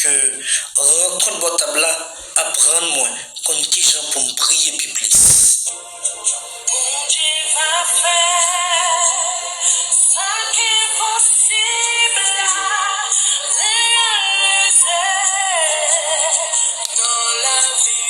que rencontre votre table là, apprendre moi, qu'on qui gens pour me prier plus plus. Bon Dieu va faire ça qui est possible réaliser dans la vie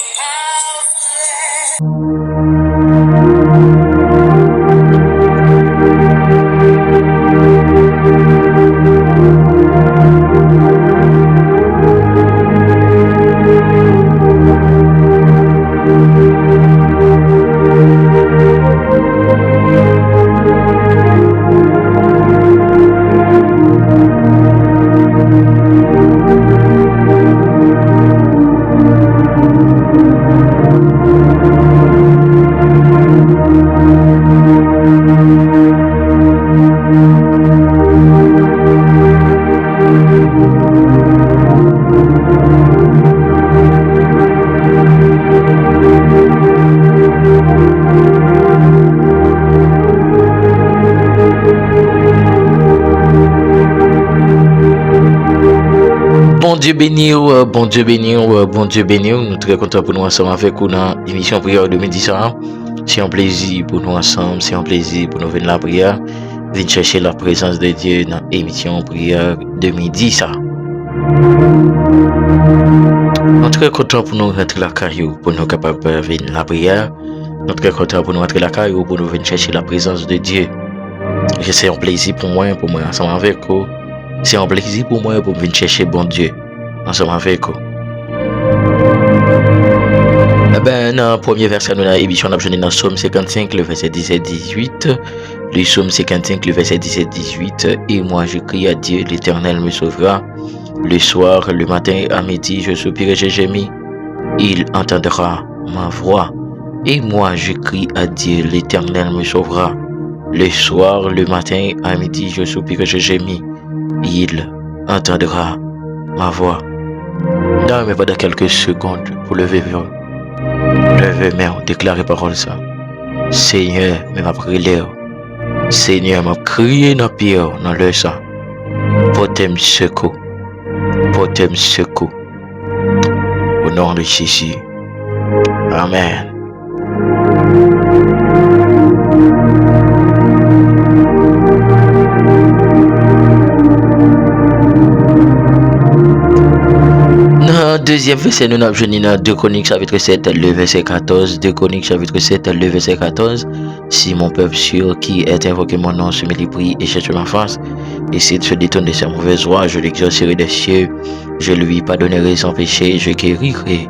Bon Dieu béni, bon Dieu béni, bon Dieu béni. Nous sommes très contents pour nous ensemble avec vous dans l'émission Prière 2010. C'est un plaisir pour nous ensemble, c'est un plaisir pour nous venir la prière, venir chercher la présence de Dieu dans l'émission Prière 2010. Nous sommes très contents pour nous rentrer la caillou, pour nous capables de venir la prière. Nous sommes très contents pour nous rentrer la caillou, pour nous venir chercher la présence de Dieu. C'est un plaisir pour moi ensemble avec vous. C'est un plaisir pour moi pour venir chercher bon Dieu ensemble avec vous. Dans le premier verset de la émission, nous avons dans Psaume 55, le verset 17-18. Le Psaume 55, le verset 17-18. Et moi, je crie à Dieu, l'Éternel me sauvera. Le soir, le matin, à midi, je soupire et je gémis. Il entendra ma voix. Et moi, je crie à Dieu, l'Éternel me sauvera. Le soir, le matin, à midi, je soupire et je gémis. Il entendra ma voix. Non, mais pas dans quelques secondes pour lever main, déclarer parole ça. Seigneur, mais m'a prié. Seigneur, m'a crié dans pierre, dans le sang. Portez-moi secours. Portez-moi secours. Au nom de Jésus. Amen. Deuxième verset, nous avons dans 2 Chroniques chapitre 7, le verset 14. 2 Chroniques chapitre 7, le verset 14. Si mon peuple sûr qui est invoqué mon nom se met les prix et cherche ma face, et s'il se détourne de sa mauvaise voie, je l'exaucerai des cieux, je lui pardonnerai son péché, je guérirai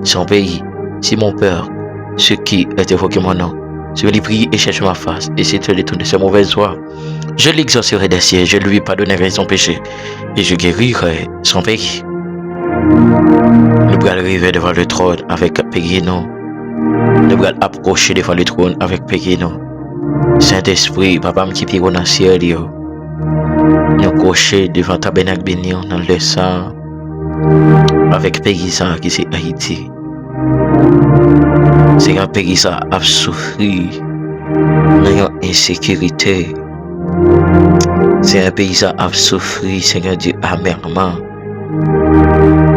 son pays. Si mon peuple, ceux qui est invoqué mon nom, se met les prix et cherche ma face, et s'il se détourne de sa mauvaise voie, je l'exaucerai des cieux, je lui pardonnerai son péché, et je guérirai son pays. Nous allons arriver devant le trône avec Péguino. Nous allons approcher devant le trône avec Péguino. Saint-Esprit, Papa qui pire dans le ciel. Nous cocher devant Tabernacle béni dans le sang avec Péguisa qui c'est Haïti. C'est un Péguisa a souffert dans l'insécurité. C'est un Péguisa a souffert, Seigneur Dieu, amèrement.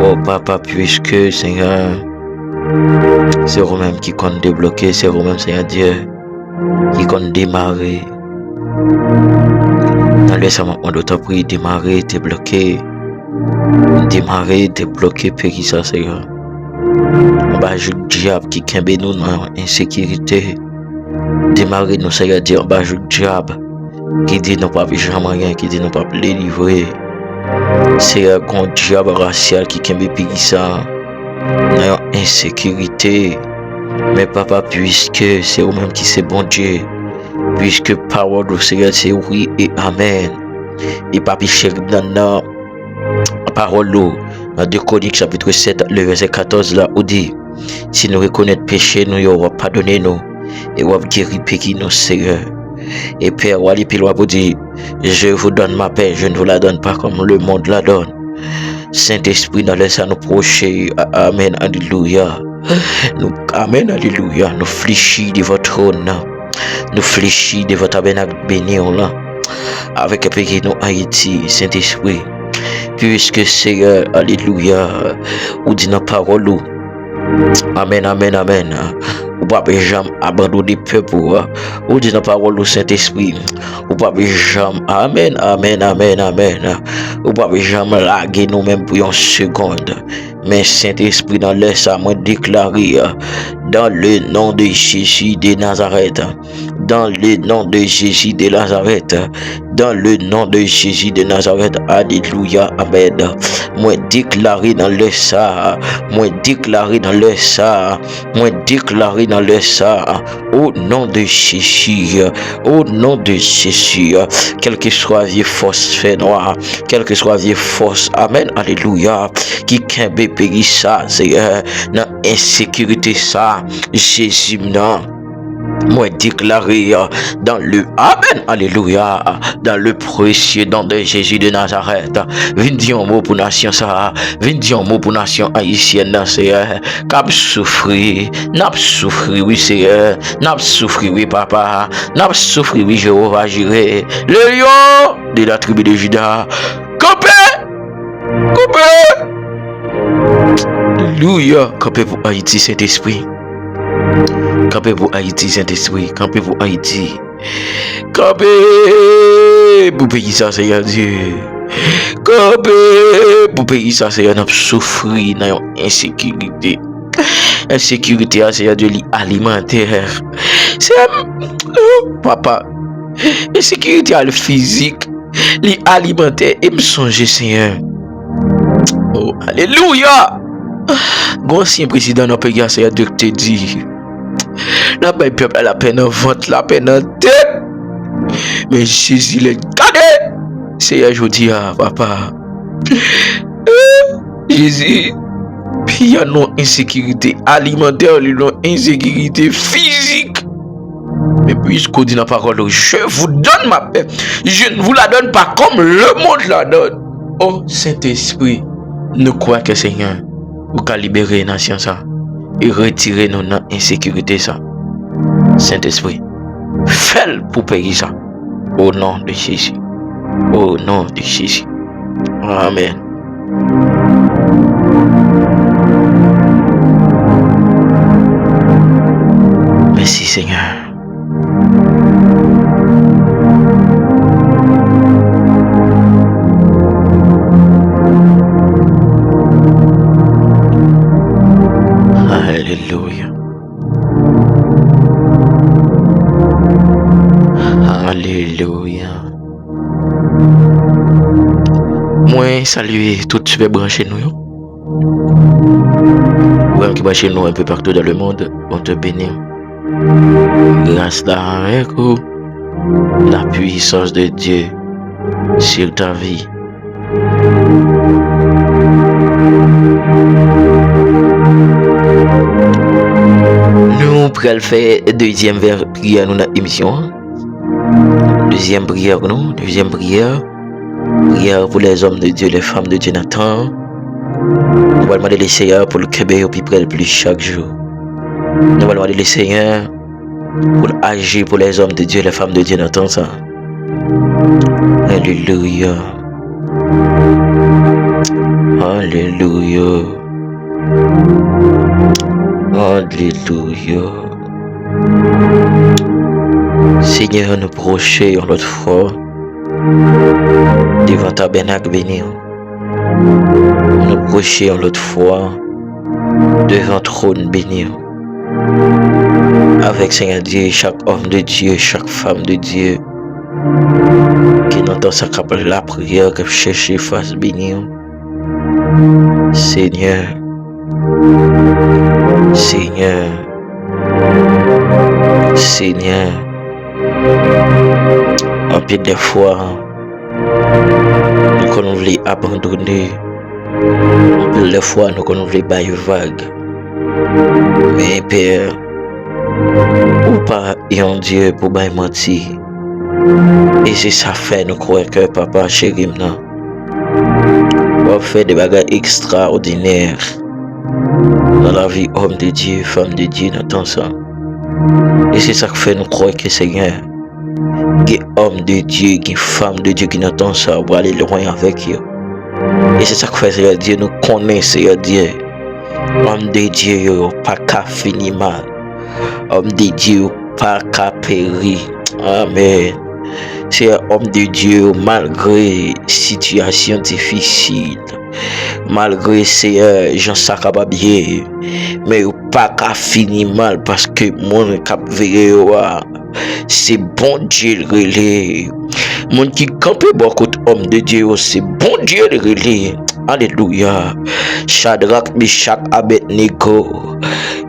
Oh Papa, puisque Seigneur, c'est vous-même qui compte débloquer, c'est vous-même Seigneur Dieu qui compte démarrer. Dans le sang, on doit prier, démarrer, débloquer. Démarrer, débloquer, pays ça Seigneur. On va jouer le diable qui kembe nous dans l'insécurité. Démarrer nous Seigneur Dieu, on va jouer le diable qui dit nous pas jamais rien, qui dit nous pas les livrer. C'est un diable racial qui kembe pays ça dans l'insécurité. Mais Papa, puisque c'est vous-même qui c'est bon Dieu, puisque parole du Seigneur c'est oui et amen. Et Papi chéri dans la parole dans 2 Chroniques chapitre 7, le verset 14 là, où dit, si nous reconnaissons péché, nous y pardonner nous et nous guérir péché nous Seigneur. Et Père, Wali Piloa pour dire, je vous donne ma paix, je ne vous la donne pas comme le monde la donne. Saint-Esprit, dans laisse à nous procher, amen, alléluia. Nous, amen, alléluia. Nous fléchis de votre trône, nous fléchis de votre tabernacle béni, là, avec un pays nous Haïti, Saint-Esprit. puisque Seigneur, alléluia, ou dit dans la parole, amen, amen, amen. Ou pas jamais abandonner peuple, ou dit dans la parole au Saint-Esprit, ou pas jamais, amen, amen, amen, amen. Ou pas jamais laguer nous-mêmes pour une seconde. Mais Saint-Esprit dans l'air, ça m'a déclaré, dans le nom de Jésus de Nazareth, dans le nom de Jésus de Nazareth, dans le nom de Jésus de Nazareth, alléluia, amen. Moi déclaré dans le ça, moi déclaré dans le ça, moi déclaré dans le ça, au nom de Jésus, au nom de Jésus, quelle que soit vieille force fait noir, quelle que soit vieille force, amen, alléluia, qui kembe péri ça, c'est dans insécurité ça, Jésus non. Moi déclaré dans le amen, alléluia, dans le précieux nom de Jésus de Nazareth. Viens dire un mot pour nation ça, viens dire un mot pour nation haïtienne, c'est cap souffrir, n'a souffrir, oui c'est n'a souffrir, oui papa, n'a souffrir, oui Jéhovah Jireh, le lion de la tribu de Juda, campé, alléluia, campé pour Haïti, Saint-Esprit. Campez pour Haïti, Saint-Esprit. Campez pour Haïti. Campez pour pays ça, Seigneur Dieu. Campez pour pays ça, Seigneur, n'a souffrir dans insécurité. Insécurité, Seigneur Dieu, alimentaire. C'est papa. Insécurité physique, alimentaire et me songer, Seigneur. Oh, alléluia. L'ancien président n'a pas gagné, Seigneur Dieu, te dit. La peuple a la peine en vente, la peine en tête. Mais Jésus l'a gardé. C'est aujourd'hui, papa. Jésus, puis il y a une insécurité alimentaire, une insécurité physique. Mais puisqu'on dit dans la parole, je vous donne ma paix. Je ne vous la donne pas comme le monde la donne. Oh Saint-Esprit, nous croyons que Seigneur, vous allez libérer la nation ça. Et retirer nos insécurité ça. Saint-Esprit, fais-le pour payer ça. Au nom de Jésus. Au nom de Jésus. Amen. Merci Seigneur. Alléluia. Alléluia. Moi, saluer toutes les branches nous. Vous qui branchent nous un peu partout dans le monde, on te bénit. Grâce avec vous, la puissance de Dieu sur ta vie. Nous pourrons faire deuxième prière dans notre émission. Deuxième prière nous, deuxième prière. Prière pour les hommes de Dieu, les femmes de Dieu Nathan. Nous allons demander le Seigneur pour le Québec au plus près plus chaque jour. Nous allons demander le Seigneur pour agir pour les hommes de Dieu, les femmes de Dieu Nathan ça. Alléluia. Alléluia. Alléluia. Seigneur, nous prochons l'autre fois devant ta tabernacle béni. Nous prochons l'autre fois devant trône béni. Avec Seigneur Dieu, chaque homme de Dieu, chaque femme de Dieu qui n'entend sa capable la prière, qui cherche face béni. Seigneur, Seigneur, Seigneur, en pile des fois, nous qu'on voulait abandonner, en pile des fois, nous qu'on voulait bailler vague. Mais Père, ou pas un Dieu pour bailler mentir. Et c'est ça fait nous croire que papa chéri maintenant. On fait des bagages extraordinaires dans la vie homme de Dieu, femme de Dieu, dans ça. Et c'est ça qui fait nous croire que Seigneur, qui est homme de Dieu, qui est femme de Dieu, qui n'entend ça, pour aller loin avec eux. Et c'est ça que fait Seigneur Dieu, nous connaissons Seigneur Dieu. Homme de Dieu, pas qu'à finir mal. Homme de Dieu, pas qu'à périr. Amen. C'est un homme de Dieu malgré situation difficile, malgré ces gens ça capable bien, mais pas qu'à finir mal parce que mon cap c'est bon Dieu le relais. Mon qui campe beaucoup homme de Dieu, c'est bon Dieu le relais. Alléluia. Shadrach, Meshach, Abednego.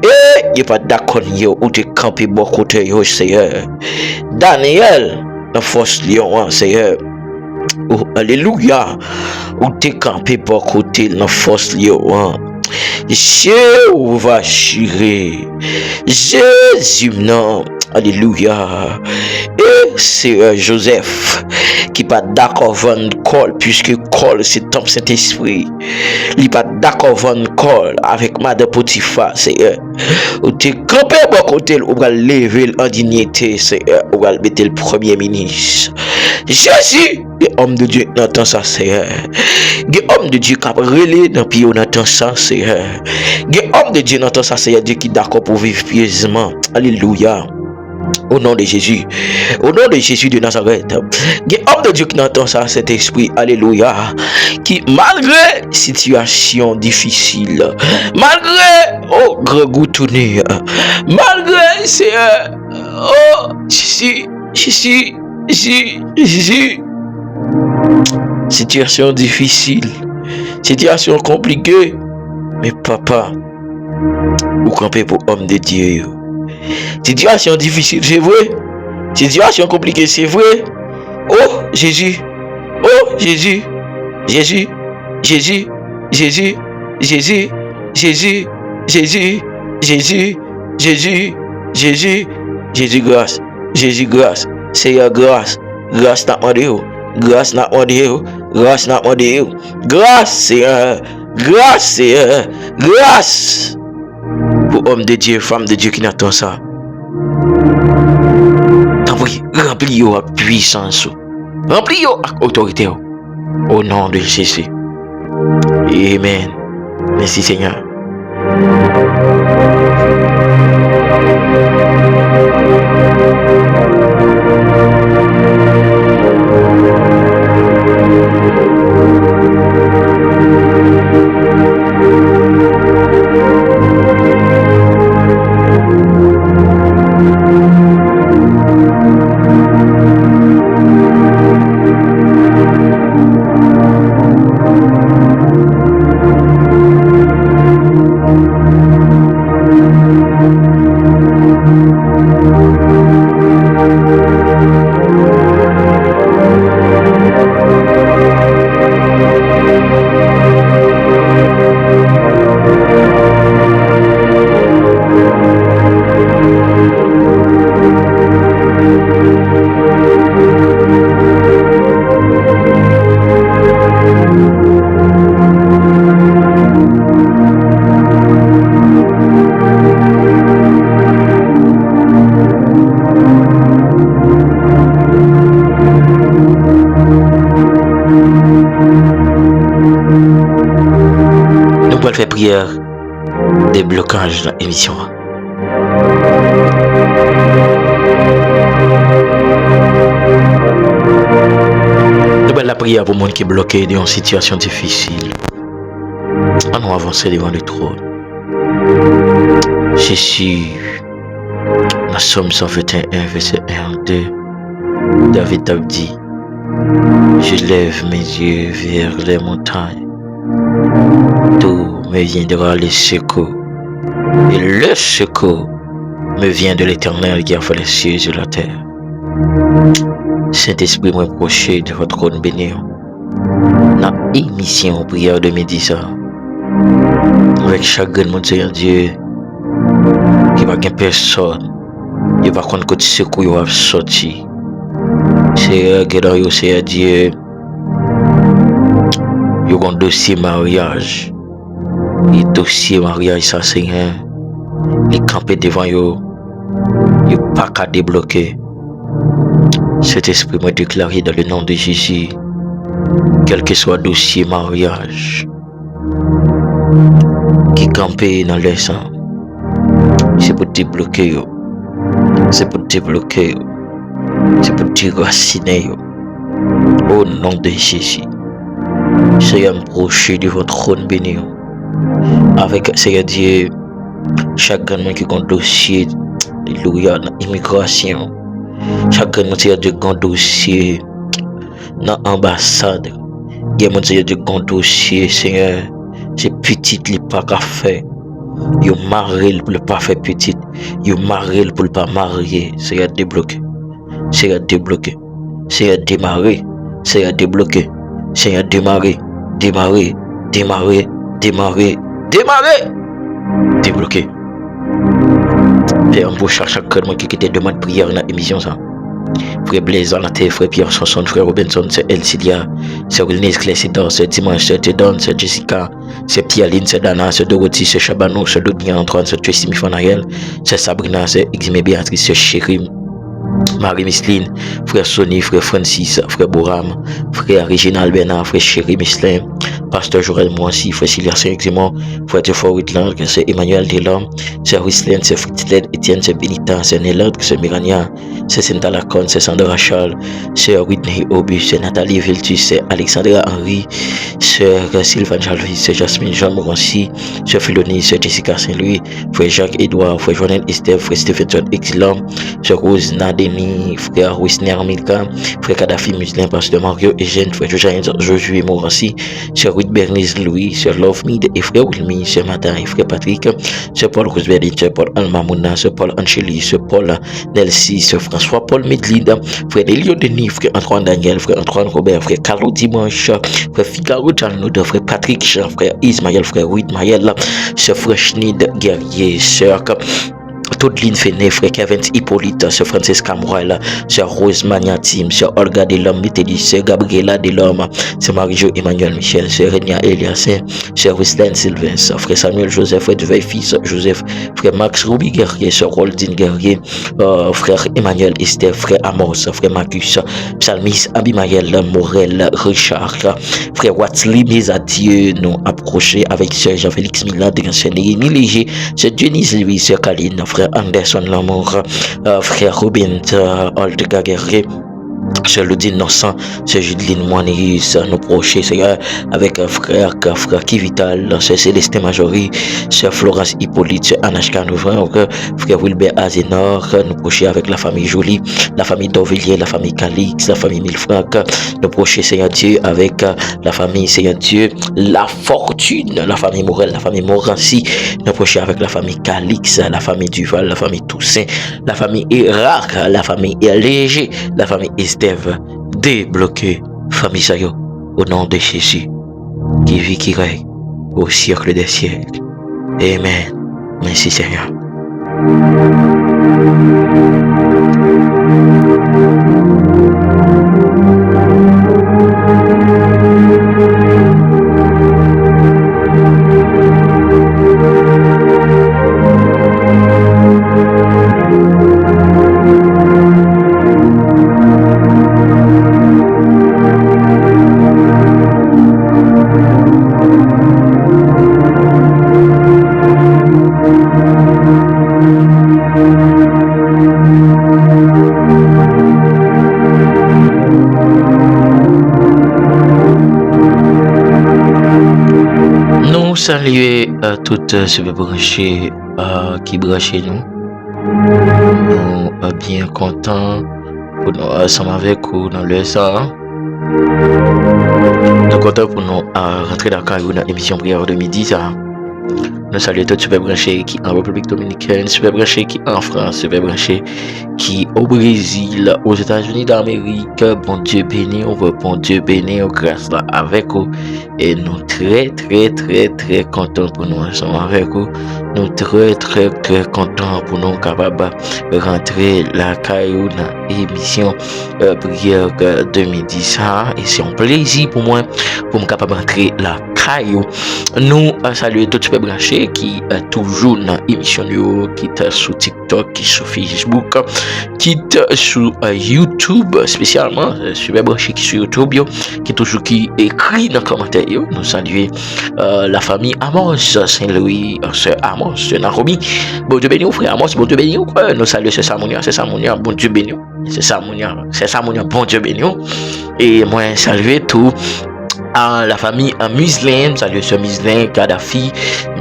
Et il pas d'accord ou te camper beaucoup de yo Seigneur. Daniel, la force lion, Seigneur. Oh, alléluia. Ou te camper beaucoup de la force lion. Jésus va chirer. Jésus, non. Alléluia. Et c'est Joseph qui pas d'accord avec Col, puisque Col c'est ton Saint-Esprit. Il pas d'accord avec Col avec Madame Potiphar, c'est ou te campé bon côté ou va lever en dignité, c'est ou va mettre le premier ministre. Jésus, l'homme de Dieu n'entend ça, c'est l'homme de Dieu qui a relé dans pied n'entend ça, c'est l'homme de Dieu n'entend ça, c'est Dieu qui d'accord pour vivre pieusement. Alléluia. Au nom de Jésus, au nom de Jésus de Nazareth, il y a un homme de Dieu qui entend ça, cet esprit, alléluia, qui malgré situation difficile, malgré grand goût tourné, malgré c'est situation difficile, situation compliquée, mais papa, vous campez pour homme de Dieu. Situation difficile, c'est vrai. Situation compliquée, c'est vrai. Oh Jésus. Oh Jésus. Jésus. Jésus. Jésus. Jésus. Jésus. Jésus. Jésus. Jésus. Jésus. Jésus grâce. Jésus grâce. Seigneur grâce. Grâce n'a demandé. Grâce n'a demandé. Grâce n'a demandé. Grâce Seigneur. Grâce Seigneur. Grâce. Pour homme de Dieu, femme de Dieu qui n'attend ça. Remplis-yo avec puissance. Remplis-yo avec autorité. Au nom de Jésus. Amen. Merci Seigneur. Fait prière des blocages dans l'émission. Nous la prière pour le monde qui est bloqué dans une situation difficile. On va avancer devant le trône. Jésus, dans Somme 121, verset 1 2, David a dit, je lève mes yeux vers les montagnes. Tout me viendra le secours. Et le secours me vient de l'Éternel qui a fait les cieux et la terre. Saint-Esprit, moi proché de votre trône béni. Dans l'émission prière de midi ça. Avec chaque monde, Seigneur Dieu, qui va gagner personne. Il va contre côté secours, il va sortir. Seigneur Dieu. Il y a un dossier mariage. Et dossier mariage, ça, Seigneur. Les camper devant eux. Il n'y a pas qu'à débloquer. Cet esprit m'a déclaré dans le nom de Jésus. quel que soit dossier mariage qui campait dans le sang, c'est pour débloquer, c'est pour débloquer, c'est pour déraciner. Au nom de Jésus, Seigneur, m'approcher de votre trône béni. Avec Seigneur Dieu, chaque monde qui a un dossier, alléluia, dans l'immigration, chaque monde qui a un dossier dans l'ambassade, il y a un dossier, Seigneur, c'est petit, il n'est pas qu'à faire. Il est marié pour ne pas faire petit, il est marié pour ne pas marier. Seigneur, débloqué, Seigneur, débloqué, Seigneur, démarrer, Seigneur, débloqué, Seigneur, démarrer, démarrer, démarrer, démarrer, démarrer, débloqué. Et on peut chercher quelqu'un qui était demande prière dans l'émission ça. Frère Blaise Anaté, frère Pierre Chanson, frère Robinson, c'est Elcilia, c'est Wilnis Clésidor, c'est Dimanche, c'est Tedon, c'est Jessica, c'est Pialine, c'est Dana, c'est Dorothy, c'est Chabano, c'est Doudnia Antoine, c'est Tracy Mifanaël, c'est Sabrina, c'est Eximé Béatrice, c'est Chérim, Marie-Micheline, frère Sonny, frère Francis, frère Boram, frère Réginald Bernard, frère Chéri Mislin, pasteur Joël Moissy, frère Sylvia Saint-Eximon, frère Théophore Whitland, c'est Emmanuel Delorme, c'est Wislène, c'est Fritzled, Étienne, c'est Benita, c'est Nélard, c'est Mirania, c'est Santa Lacon, c'est Sandra Charles, c'est Whitney Obus, c'est Nathalie Viltus, c'est Alexandra Henry, c'est Sylvain Jalvis, c'est Jasmine Jean Morancy, c'est Philonie, c'est Jessica Saint-Louis, frère Jacques-Edouard, frère Joannel Esther, frère Stephenson Exilam, c'est Rose Nadeni, frère Wisner Milka, frère Kadhafi Muslin, pasteur Mario Eugène, frère Josué Morancy, c'est Ruth Bernice Louis, c'est Love Me et frère Wilmy, c'est Martin et frère Patrick, c'est Paul Roosevelt, c'est Paul Almamouna, c'est Paul Ancheli, c'est Paul Nelsi, c'est François Paul Medlida, frère Elio Denis, frère Antoine Daniel, frère Antoine Robert, frère Carlo Dimanche, frère Figaro Jalnoude, frère Patrick Jean, frère Ismaël, frère Ruid Maël, c'est frère Schnid Guerrier, sœur toute ligne Féné, frère Kevin Hippolyte, c'est Francis Camroy, c'est Rose Magnatim, c'est Olga Delhomme, c'est Gabriela Delhomme, c'est Marie-Jo Emmanuel Michel, c'est Renia Eliassin, c'est Wislène Sylvain, frère Samuel Joseph, frère Duveil fils Joseph, frère Max Ruby Guerrier, c'est Roldine Guerrier, frère Emmanuel Esther, frère Amos, frère Marcus, Psalmis Abimaël, Morel, Richard, frère Watzli, mes adieux, nous approcher avec sœur Jean-Félix Milan, c'est Néhémie Léger, c'est Denise Louis, c'est Kaline, frère Anderson Lamour, frère Robin Olga Guerrier, c'est Ludi Innocent, c'est Judeline Moineris, nos proches, c'est avec frère Kivital, c'est Célestin Majori, c'est Florence Hippolyte, c'est Anashka Nouvin, frère Wilbert Azenor, nos proches avec la famille Jolie, la famille Dorvilliers, la famille Calix, la famille Milfranc, nos proches Seigneur Dieu avec la famille Seigneur Dieu, la fortune, la famille Morel, la famille Morancy, nos proches avec la famille Calix, la famille Duval, la famille Toussaint, la famille Irak, la famille Léger, la famille Estève, débloqué, famille Sayo, au nom de Jésus, qui vit, qui règne, au siècle des siècles. Amen. Merci Seigneur. Saluer à toutes ceux qui branchent nous. Nous sommes bien contents pour nous ensemble avec vous dans le sang. Nous sommes contents pour nous rentrer dans l'émission prière de midi. Nous saluons tous super branchés qui en République Dominicaine, super branchés qui en France, super branchés qui au Brésil, aux États-Unis d'Amérique. Bon Dieu béni, on veut bon Dieu béni, on grâce là avec vous. Et nous très contents pour nous ensemble avec vous. Nous très contents pour nous capables de rentrer la caillou dans l'émission prière de midi. Et c'est un plaisir pour moi pour me capable de rentrer la caillou. Nous saluons tout le branché qui toujours dans l'émission qui est sur TikTok, qui sur Facebook, qui est sur YouTube, spécialement super branché qui sur YouTube, qui toujours qui écrit dans les commentaires. Nous saluons la famille Amos, Saint-Louis, sœur Amos, sœur Naromi. Bon Dieu béni, frère Amos, bon Dieu béni. Nous saluons c'est Samounia, bon Dieu béni. C'est Samounia, bon Dieu béni. Et moi saluer tout la famille Muslin, saluer ce Muslin, Kadhafi,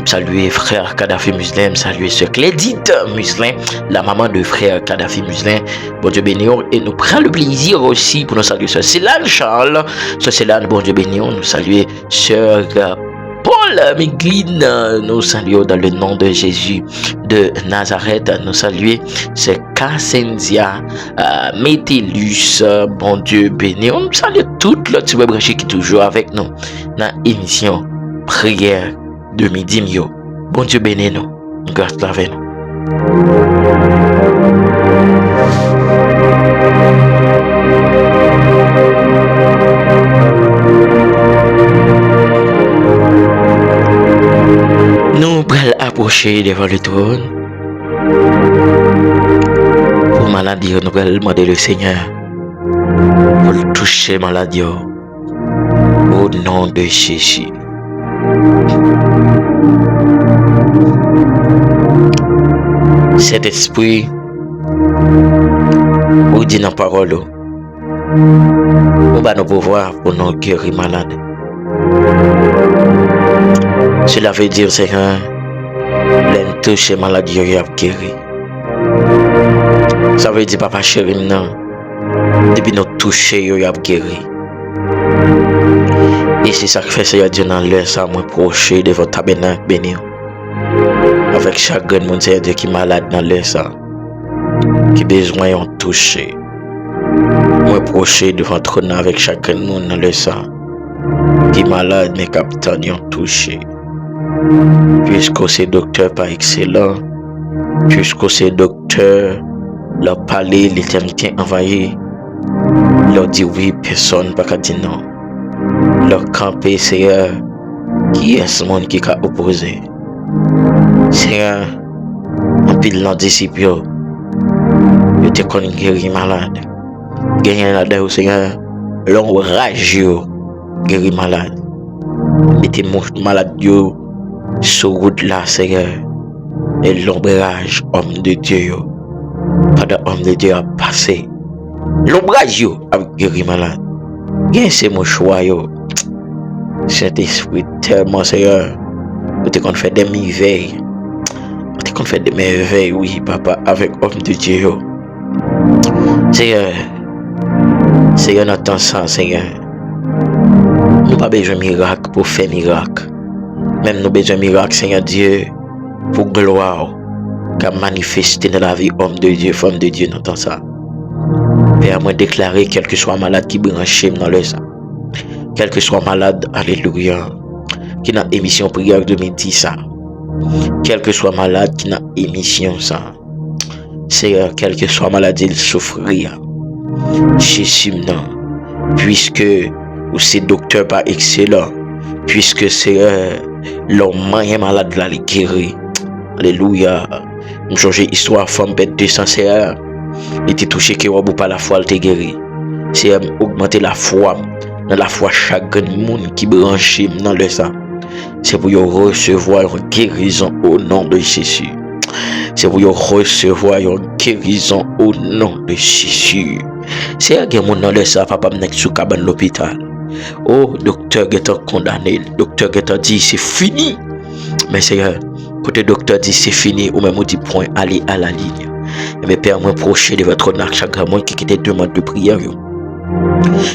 saluer frère Kadhafi Muslin, saluer ce Clédite Muslin, la maman de frère Kadhafi Muslin, bon Dieu béni. Et nous prenons le plaisir aussi pour nous saluer ce Célane Charles, ce Célane, bon Dieu béni, nous saluer sœur Paul Migline, nous saluons dans le nom de Jésus de Nazareth, nous saluons ce Cassenzia Métellus, bon Dieu béni. On salue toute l'autre branché qui est toujours avec nous dans l'émission Prière de midi. Bon Dieu béni nous, grâce avec nous. Nous allons approcher devant le trône. Pour maladie, nous allons demander le Seigneur pour toucher maladie au nom de Jésus. Cet esprit, vous dit dans la parole, on va nous pouvoir pour nous guérir malade. Cela veut dire, Seigneur, l'en toucher maladie, il a guéri. Ça veut dire, papa chéri, non. Depuis nous toucher, il a guéri. Et c'est ça que fait, Seigneur Dieu, dans l'heure, ça m'a proché de votre tabernacle béni. Avec chaque monde, Seigneur Dieu, qui est malade dans l'heure, ça. Qui a besoin de toucher. Moi, proché devant votre trône avec chaque monde dans l'heure, ça. Qui est malade, mais capitaine, ils ont touché. Puisque ces docteurs pas excellents, puisque ces docteurs leur parler, l'éternité envahie, leur dit oui, personne pas qu'à dire non. Leur camper, Seigneur, qui est ce monde qui a opposé? Seigneur, en pile dans disciples, ils te connaissent guéri malade. Gagné là-dedans, Seigneur, l'ombrage, guéri malade. Mettez malade, sur route là, Seigneur, et l'ombrage, homme de Dieu, pendant homme de Dieu a passé, l'ombrage a guéri malade. Bien, c'est mon choix, cet esprit tellement, Seigneur, vous te fait des merveilles, vous te fait des merveilles, oui, papa, avec homme de Dieu. Seigneur, Seigneur, n'attend ça, Seigneur. Nous pas besoin de miracle pour faire miracle. Même nous besoin de miracle, Seigneur Dieu, pour gloire, qu'a manifesté dans la vie homme de Dieu, femme de Dieu, n'entend ça. Père, moi déclarer, quel que soit malade qui branche dans le sang, quel que soit malade, alléluia, qui n'a émission prière de midi ça, quel que soit malade qui n'a émission ça, Seigneur, quel que soit malade, il souffrir. Jésus, non, puisque ou ces docteurs pas excellents, puisque c'est l'homme est malade là, il guérit. Alléluia. Nous changer histoire femme bête de sincère. Il était touché que ou pas la foi il te guéri. C'est augmenter la foi dans la foi chaque monde qui branche dans le sang. C'est pour recevoir une guérison au nom de Jésus. C'est pour recevoir une guérison au nom de Jésus. C'est un monde dans le sang, papa m'nek sous cabane l'hôpital. Oh, docteur est condamné. Docteur est dit c'est fini. Mais Seigneur, côté docteur dit c'est fini, ou même on dit point, allez à la ligne. Mais Père, moi proche de votre honneur, chaque monde qui te demande de prière.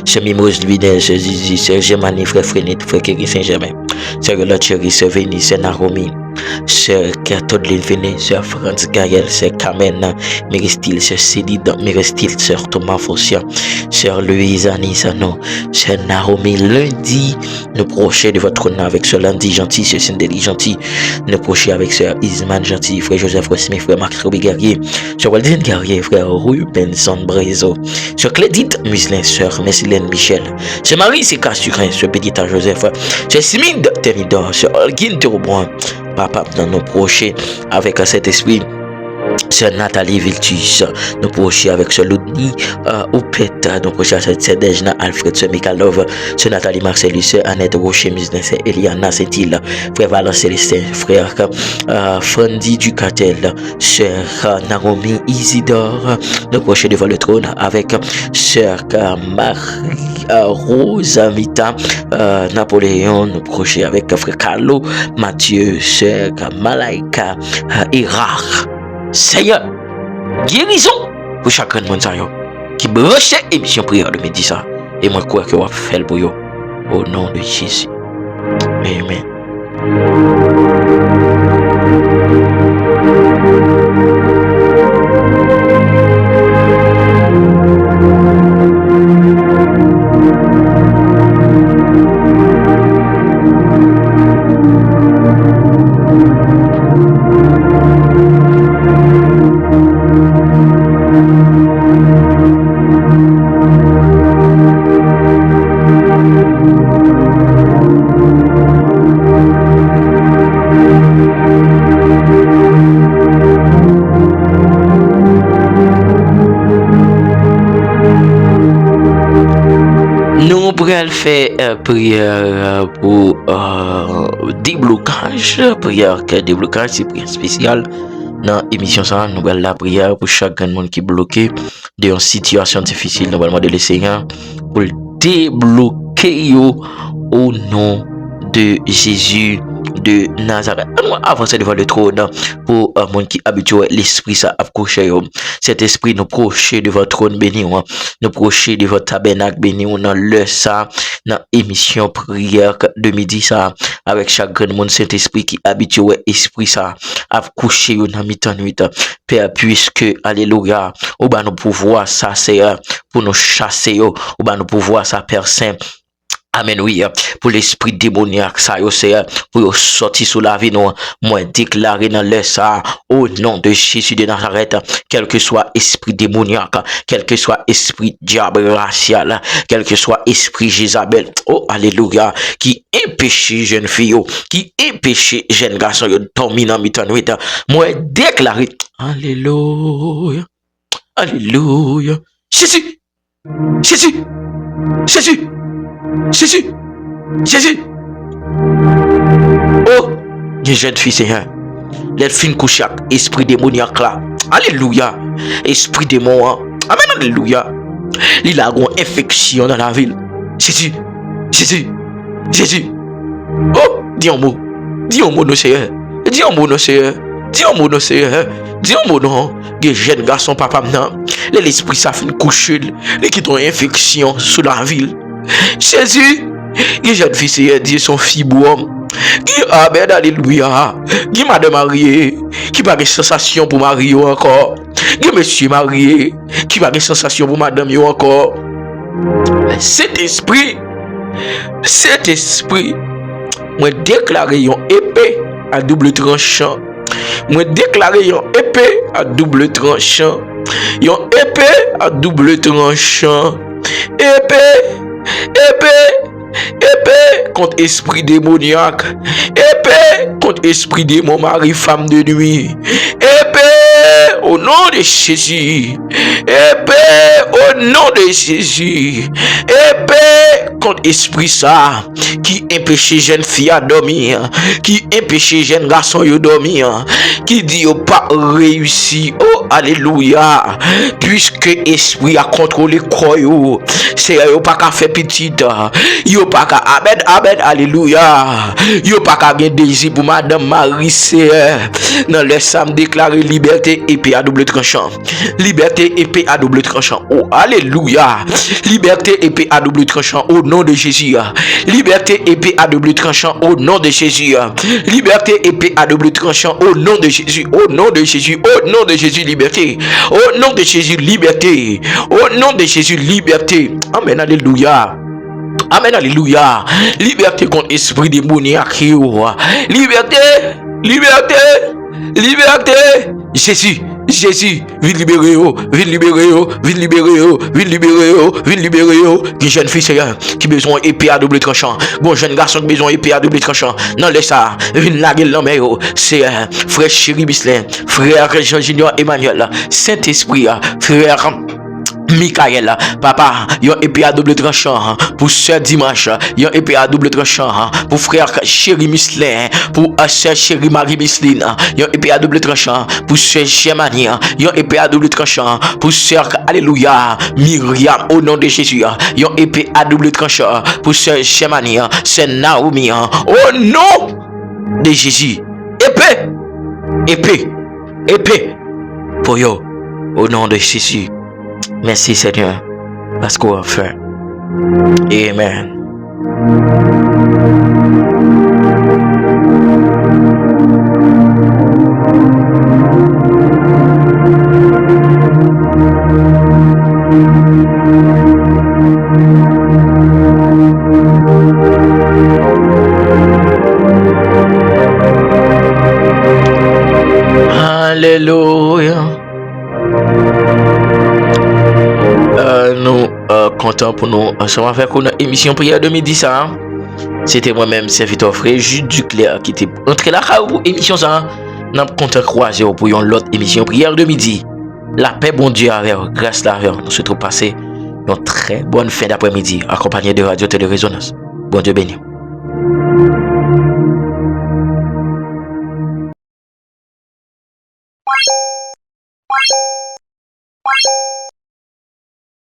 C'est Mimose Luidel, c'est Zizi, c'est Germanie, frère Frénit, frère Kéry Saint-Germain. C'est Relat Chéri, c'est Véni, c'est Naromi. Sœur Todeline Véné, Sœur Franz Gaël, Sœur Carmen Méristil, Sœur Cédide Méristil, Sœur Thomas Fossia, Sœur Louise Anisano, Sœur Naomi. Lundi, nous prochains de votre trône avec Sœur Landy Gentil, Sœur Cindy Gentil, nous prochains avec Sœur Isman Gentil, Frère Joseph Smith, Frère Max Roby Guerrier, Sœur Waldine Guerrier, Frère Rubenson Brezo, Sœur Clédite Muslin, Sœur Messilène Michel, Sœur Marie Seka Sucrin, Sœur Bédita Joseph, Sœur Simide Thémidor, Sœur Olguine Terouboin, Papa dans nos proches avec cet esprit. Sœur Nathalie Viltus, nous proches avec Sœur Ludni Oupet, nous proches avec Sœur Dejna Alfred, Sœur Mikalov, Sœur Nathalie Marcellus, Sœur Annette Rocher, Sœur Eliana Sentil, Frère Valence Célestin, Frère Frandy Ducatel, Sœur Naomi Isidore, nous proches devant le trône avec Sœur Marie Rose Amita, Napoléon, nous proches avec Frère Carlo Mathieu, Sœur Malaika Irar. Seigneur, guérison pour chacun de monde qui branche émission prière de midi ça. Et moi, crois que vous faire pour vous. Au nom de Jésus. Amen. Elle fait prière pour déblocage, prière que déblocage, c'est prière spéciale. Dans l'émission, nous allons la prière pour chaque monde qui est bloqué dans une situation difficile. Nous allons demander le Seigneur pour débloquer au nom de Jésus de Nazareth. On va avancer devant le trône pour un monde qui habitué l'esprit ça accroché. Cet esprit nous proche devant le trône béni, nous proche devant le tabernacle béni, dans le ça, dans émission prière de midi ça, avec chaque grand monde cet esprit qui habitué esprit ça accroché dans mi-temps nuit. Père, puisque alléluia, ou ba nous pouvoir ça c'est pour nous chasser, ou ba nous pouvoir ça Père Saint. Amen, oui, pour l'esprit démoniaque, ça, c'est pour sortir sous la vie, nous, moi, déclarer dans le ça, au nom de Jésus de Nazareth, quel que soit esprit démoniaque, quel que soit esprit diable racial, quel que soit esprit Jézabel, oh, alléluia, qui empêche jeune fille, qui empêche jeune garçon, dominant mi-temps nuit, moi, déclarer, alléluia, alléluia, Jésus, Jésus, Jésus, Jésus, Jésus. Oh, les jeunes filles, Seigneur. Les filles couchent esprit démoniaque là. Alléluia. Esprit démon. Amen, alléluia. Il a une infection dans la ville. Jésus, Jésus, Jésus. Oh, dis un mot. Dis un mot, non, Seigneur. Dis un mot, non, Seigneur. Dis un mot, non, Seigneur. Dis un mot, non. Les jeunes garçons, papa, non. L'esprit, ça fait une couche. Les qui ont une infection sous la ville. Jésus, les jeunes filles, Dieu son fiboum. Qui amen, alléluia. Qui madame mariée, qui pas de sensation pour marier encore. Qui monsieur marié, qui pas de sensation pour madame encore. Cet esprit, moi déclaré une épée à double tranchant. Moi déclaré une épée à double tranchant. Une épée à double tranchant. Épée contre esprit démoniaque. Épée contre esprit démon mari femme de nuit. Épée au nom de Jésus. Épée au nom de Jésus. Épée contre esprit ça qui empêche jeune fille à dormir, qui empêche jeune garçon à dormir, qui dit au pas réussi. Oh alléluia. Puisque esprit a contrôlé quoi yo, c'est yo pas qu'à faire petite, yo pas qu'à amen amen alléluia, yo pas qu'à bien désir pour madame Marie c'est dans le sam déclarer liberté épée à double tranchant, liberté épée à double tranchant. Oh alléluia, liberté épée à double tranchant au nom de Jésus, liberté épée à double tranchant au nom de Jésus. Liberté, épée à double tranchant au nom de Jésus. Au nom de Jésus, au nom de Jésus, liberté. Au nom de Jésus, liberté. Au nom de Jésus, liberté. Amen, alléluia. Amen, alléluia. Liberté contre esprit démoniaque. Liberté, liberté, liberté. Jésus, Jésus, viens libérer, viens libérer, viens libérer, viens libérer, viens libérer. Qui jeune fille, Seigneur, qui besoin épée à double tranchant. Bon jeune garçon qui besoin épée à double tranchant. Non, laisse ça. Viens la gueule dans mes c'est frère chéri Bislin, frère Jean Junior Emmanuel, Saint-Esprit, frère Michael, papa, yon épée à double tranchant pour ce dimanche, yon épée à double tranchant pour frère chéri Mislin, pour sœur chéri Marie Misline, yon épée à double tranchant pour sœur Germania, yon épée à double tranchant pour sœur Alléluia Myriam au nom de Jésus, yon épée à double tranchant pour sœur Germania, c'est Naomi au nom de Jésus. Épée, épée, épée pour yo au nom de Jésus. Merci Seigneur, parce qu'on a fait. Amen. Alléluia. Nous content pour nous ensemble avec une émission prière de midi ça. C'était moi-même serviteur frère Jules Duclerc qui était entré là pour émission ça. Nous content croiser pour une autre émission prière de midi. La paix bon Dieu avec grâce la avec nous souhaitons passer une très bonne fin d'après-midi accompagné de Radio Télé Résonance. Bon Dieu béni.